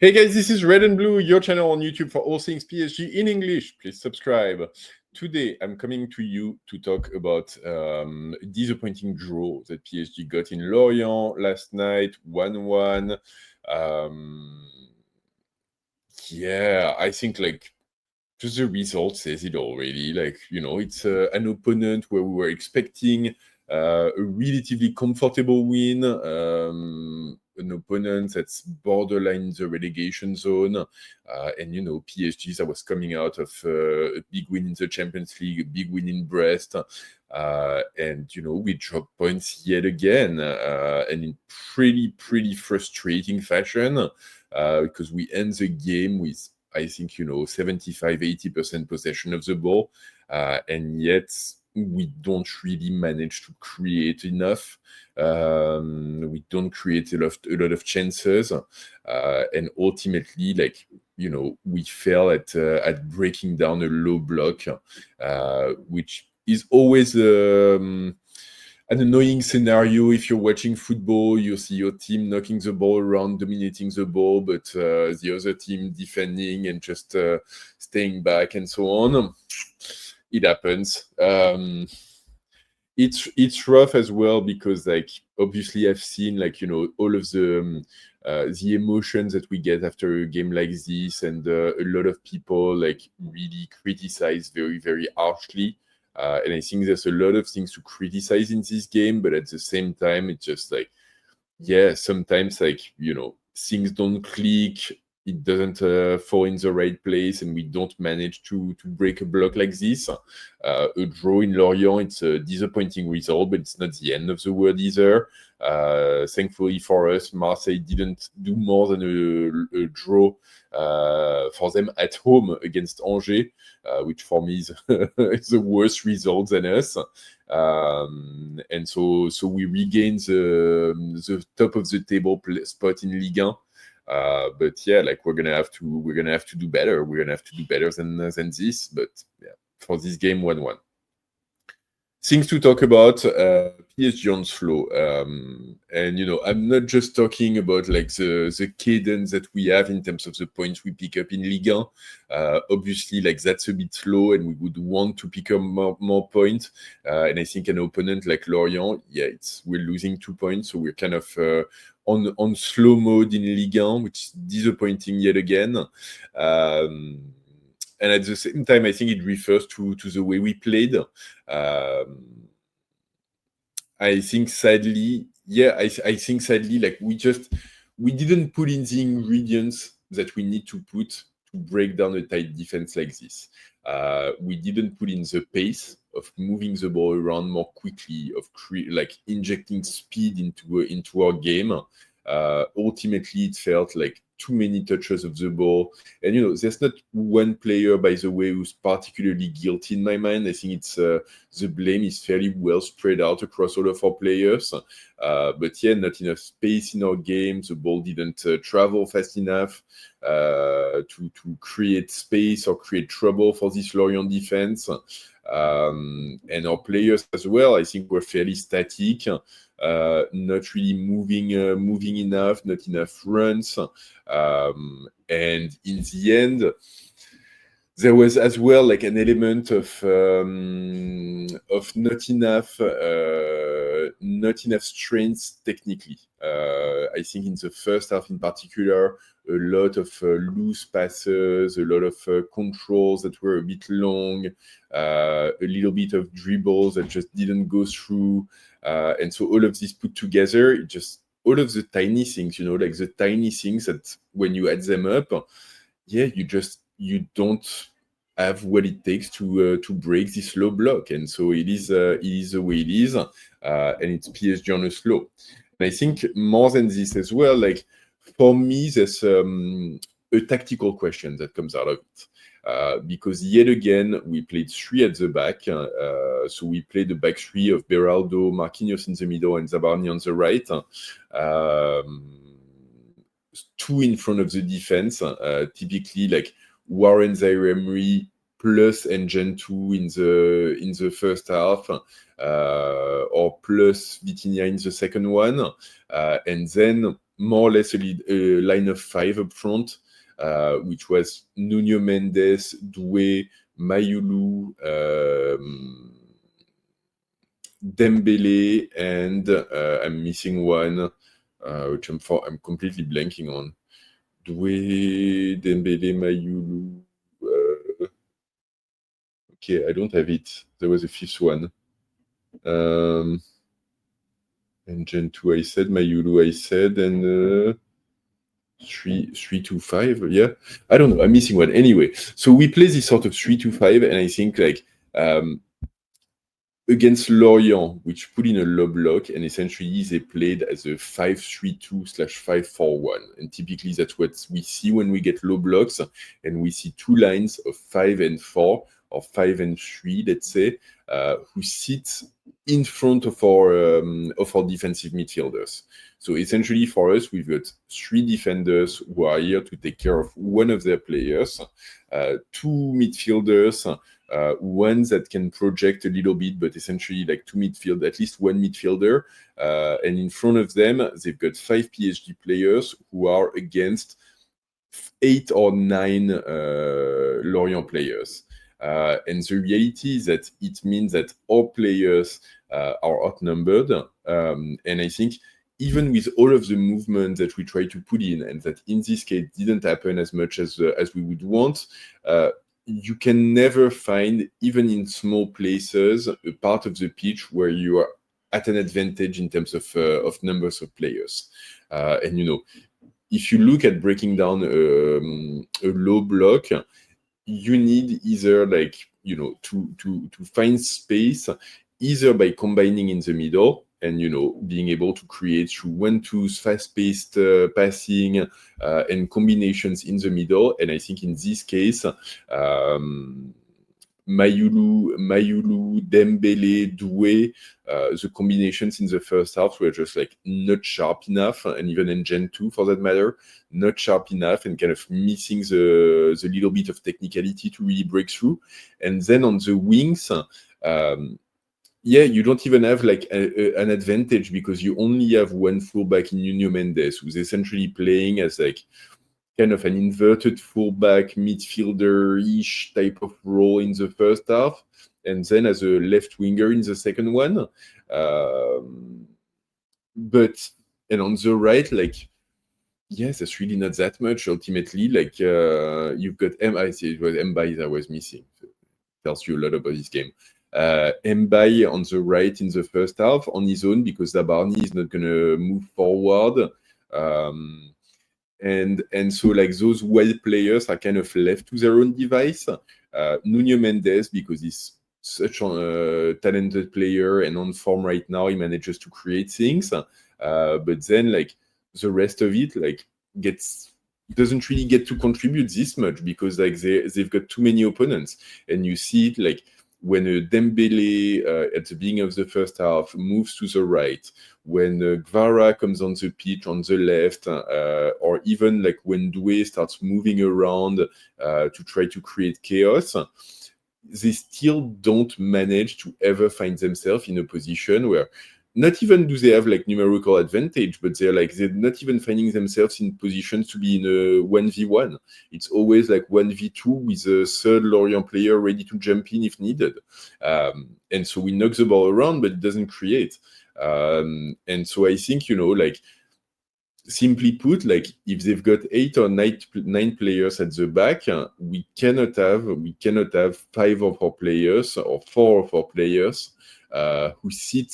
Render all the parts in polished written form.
Hey guys, this is Red and Blue, your channel on YouTube for all things PSG in English. Please subscribe. Today, I'm coming to you to talk about a disappointing draw that PSG got in Lorient last night, 1-1. I think just the result says it all, really. It's an opponent where we were expecting a relatively comfortable win, an opponent that's borderline the relegation zone, PSG that was coming out of a big win in the Champions League, a big win in Brest, we dropped points yet again, and in pretty frustrating fashion, because we end the game with, I think, 75-80% possession of the ball, and yet we don't really manage to create enough. We don't create a lot of chances, and ultimately, we fail at breaking down a low block, which is always an annoying scenario. If you're watching football, you see your team knocking the ball around, dominating the ball, but the other team defending and just staying back and so on. It happens. It's rough as well because, obviously I've seen all of the emotions that we get after a game like this, and a lot of people really criticize very, very harshly. And I think there's a lot of things to criticize in this game, but at the same time, it's just sometimes things don't click, it doesn't fall in the right place, and we don't manage to break a block like this. A draw in Lorient, it's a disappointing result, but it's not the end of the world either. Thankfully for us, Marseille didn't do more than a draw for them at home against Angers, which for me is, is the worst result than us. And so we regain the top of the table spot in Ligue 1. But yeah, we're gonna have to do better. We're gonna have to do better than this. But yeah, for this game, 1-1. Things to talk about, PSG on slow. I'm not just talking about the cadence that we have in terms of the points we pick up in Ligue 1. Obviously, that's a bit slow, and we would want to pick up more points. And I think an opponent like Lorient, we're losing 2 points, so we're kind of on slow mode in Ligue 1, which is disappointing yet again. And at the same time, I think it refers to the way we played. I think sadly, we didn't put in the ingredients that we need to put to break down a tight defense like this. We didn't put in the pace of moving the ball around more quickly, of injecting speed into our game. Ultimately, it felt like too many touches of the ball. And, there's not one player, by the way, who's particularly guilty in my mind. I think it's the blame is fairly well spread out across all of our players. But yeah, not enough space in our game. The ball didn't travel fast enough to create space or create trouble for this Lorient defense. And our players as well, I think, were fairly static. Not really moving enough, not enough runs, and in the end, there was as well an element of not enough strength technically. I think in the first half in particular, a lot of loose passes, a lot of controls that were a bit long, a little bit of dribbles that just didn't go through. And so all of this put together, all of the tiny things, the tiny things that when you add them up, you don't have what it takes to break this low block. And so it is the way it is, and it's PSG on a slow. And I think more than this as well, for me, there's a tactical question that comes out of it. Because yet again, we played 3 at the back. So we played the back 3 of Beraldo, Marquinhos in the middle, and Zabarni on the right. 2 in front of the defense, typically Warren Zaire-Emery plus Engine 2 in the first half, or plus Vitinha in the second one. And then more or less a line of 5 up front, which was Nuno Mendes, Doue, Mayulu, Dembele, and I'm missing one, which I'm completely blanking on. Doue, Dembele, Mayulu. Okay, I don't have it. There was a fifth one. And Gen 2, I said, Mayulu, I said, and 3-2-5. Yeah, I don't know. I'm missing one. Anyway, so we play this sort of 3-2-5, and I think like against Lorient, which put in a low block, and essentially they played as a 5-3-2/5-4-1. And typically that's what we see when we get low blocks, and we see two lines of 5 and 4, or 5 and 3, let's say, who sit in front of our defensive midfielders. So essentially for us, we've got 3 defenders who are here to take care of one of their players, 2 midfielders, one that can project a little bit, but essentially like 2 midfield, at least 1 midfielder. And in front of them, they've got 5 PSG players who are against 8 or 9 Lorient players. And the reality is that it means that all players are outnumbered. And I think even with all of the movement that we try to put in, and that in this case didn't happen as much as we would want, you can never find, even in small places, a part of the pitch where you are at an advantage in terms of numbers of players. And you know, if you look at breaking down a low block, you need either like, you know, to find space, either by combining in the middle and, you know, being able to create through 1-2s, fast-paced passing and combinations in the middle. And I think in this case, Mayulu, Dembele, Doue, the combinations in the first half were just like not sharp enough, and even in Gen 2 for that matter, not sharp enough, and kind of missing the little bit of technicality to really break through. And then on the wings, yeah, you don't even have like an advantage, because you only have one fullback in Nuno Mendes, who's essentially playing as like kind of an inverted fullback midfielder-ish type of role in the first half, and then as a left winger in the second one. But and on the right, like, yes, it's really not that much ultimately. Like you've got I see it was Mbai that was missing. So tells you a lot about this game. Mbai on the right in the first half on his own, because Zabarni is not going to move forward. And so like those wild players are kind of left to their own device. Nuno Mendes, because he's such a talented player and on form right now, he manages to create things. But then like the rest of it like doesn't really get to contribute this much, because like they've got too many opponents. And you see it like when Dembele at the beginning of the first half moves to the right, when Gvara comes on the pitch on the left, or even like when Doue starts moving around to try to create chaos, they still don't manage to ever find themselves in a position where not even do they have like numerical advantage, but they're not even finding themselves in positions to be in a 1v1. It's always like 1v2 with a third Lorient player ready to jump in if needed. And so we knock the ball around, but it doesn't create. And so I think, you know, like, simply put, like if they've got 8 or 9 players at the back, we cannot have 5 of our players or 4 of our players who sit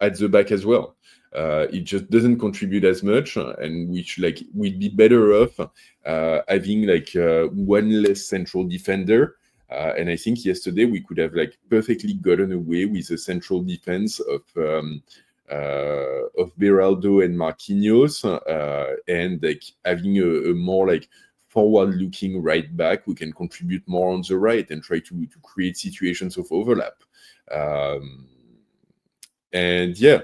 at the back as well. It just doesn't contribute as much, and which like we'd be better off having like one less central defender. And I think yesterday we could have like perfectly gotten away with a central defense of Beraldo and Marquinhos, and like having a more like forward-looking right back who can contribute more on the right and try to create situations of overlap. And yeah,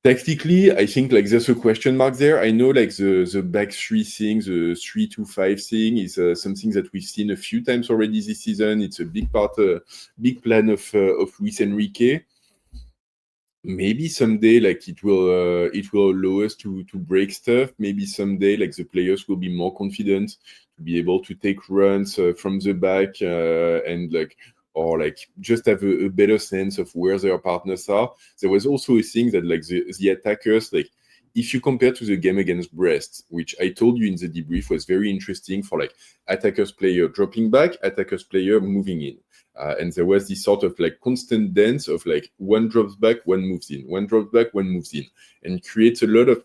tactically, I think like there's a question mark there. I know like the back 3 thing, the 3-2-5 thing is something that we've seen a few times already this season. It's a big part, big plan of Luis Enrique. maybe someday like it will allow us to break stuff. Maybe someday like the players will be more confident to be able to take runs from the back and like or like just have a better sense of where their partners are. There was also a thing that like the attackers, like if you compare to the game against Brest, which I told you in the debrief was very interesting for like attackers player dropping back, attackers player moving in. And there was this sort of like constant dance of like one drops back, one moves in, one drops back, one moves in, and creates a lot of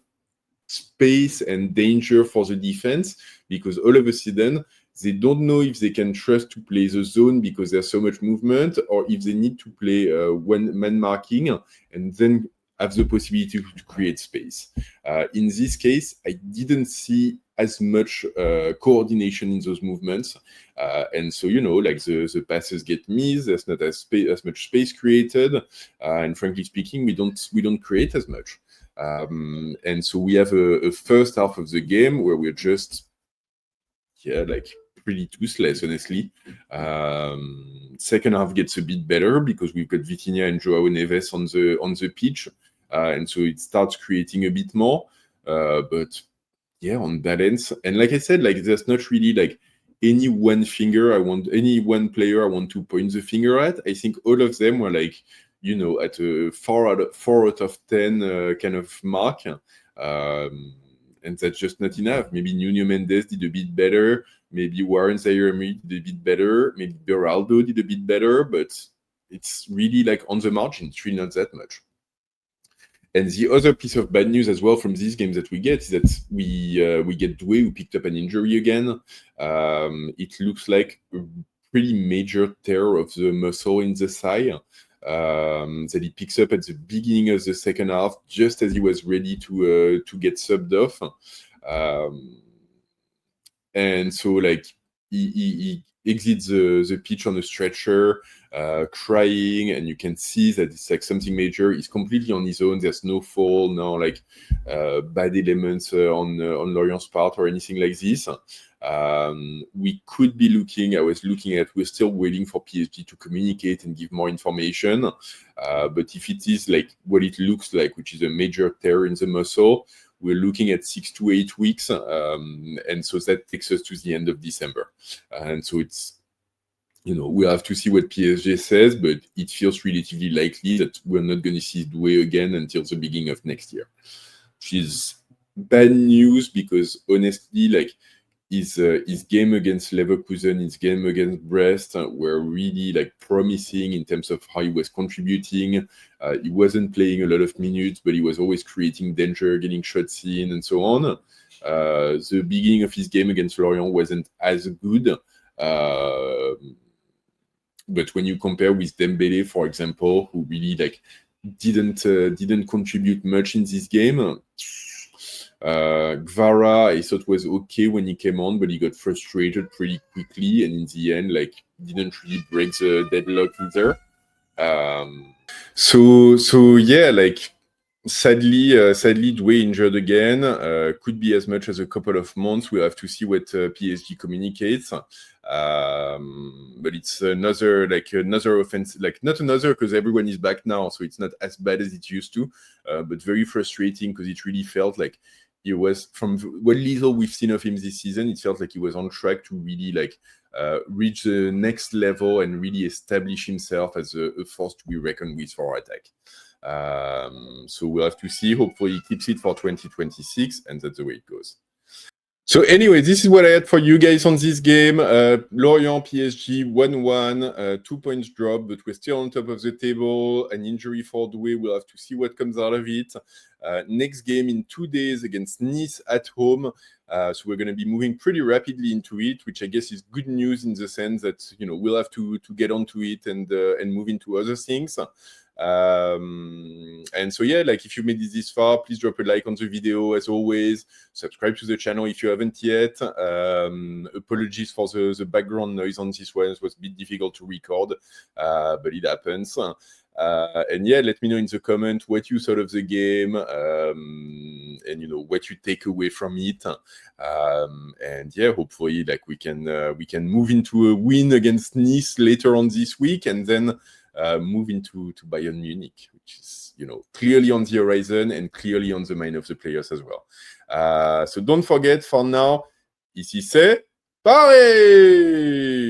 space and danger for the defense because all of a sudden they don't know if they can trust to play the zone because there's so much movement or if they need to play one man marking and then have the possibility to create space. In this case, I didn't see as much coordination in those movements. And so, like the passes get missed, there's not as much space created. And frankly speaking, we don't create as much. And so we have a first half of the game where we're just, like pretty toothless, honestly. Second half gets a bit better because we've got Vitinha and Joao Neves on the pitch. And so it starts creating a bit more. But yeah, on balance. And like I said, like there's not really like any one player I want to point the finger at. I think all of them were like, at a 4 out of 10 kind of mark. And that's just not enough. Maybe Nuno Mendes did a bit better. Maybe Warren Zaire-Emery did a bit better. Maybe Beraldo did a bit better. But it's really like on the margin. It's really not that much. And the other piece of bad news as well from this game that we get is that we get Doue, who picked up an injury again. It looks like a pretty major tear of the muscle in the thigh that he picks up at the beginning of the second half, just as he was ready to get subbed off. And so like he exits the pitch on a stretcher, crying, and you can see that it's like something major. He's completely on his own. There's no fall, no like bad elements on Lorient's part or anything like this. We could be we're still waiting for PSG to communicate and give more information. But if it is like what it looks like, which is a major tear in the muscle, we're looking at 6 to 8 weeks. And so that takes us to the end of December. And so it's, we'll have to see what PSG says, but it feels relatively likely that we're not going to see Doue again until the beginning of next year. Which is bad news because honestly, like, his game against Leverkusen, his game against Brest were really like promising in terms of how he was contributing. He wasn't playing a lot of minutes, but he was always creating danger, getting shots in, and so on. The beginning of his game against Lorient wasn't as good. But when you compare with Dembele, for example, who really like didn't contribute much in this game. Gvara, I thought was okay when he came on, but he got frustrated pretty quickly, and in the end, like, didn't really break the deadlock either. So yeah, like, sadly, Doue injured again. Could be as much as a couple of months. We'll have to see what PSG communicates. But it's another offense, like not another because everyone is back now, so it's not as bad as it used to. But very frustrating because it really felt like he was, from what little we've seen of him this season, it felt like he was on track to really like reach the next level and really establish himself as a force to be reckoned with for our attack. So we'll have to see. Hopefully he keeps it for 2026, and that's the way it goes. So anyway, this is what I had for you guys on this game. Lorient, PSG, 1-1, 2 points drop, but we're still on top of the table. An injury for Doue. We'll have to see what comes out of it. Next game in 2 days against Nice at home. So we're going to be moving pretty rapidly into it, which I guess is good news in the sense that, we'll have to get onto it and move into other things. And so yeah, like, if you made it this far, please drop a like on the video as always. Subscribe to the channel if you haven't yet. Apologies for the background noise on this one. It was a bit difficult to record, but it happens. And yeah, let me know in the comment what you thought of the game, and what you take away from it. And yeah, hopefully, like, we can move into a win against Nice later on this week, and then move into Bayern Munich, which is clearly on the horizon and clearly on the mind of the players as well. So don't forget, for now, ici c'est Paris!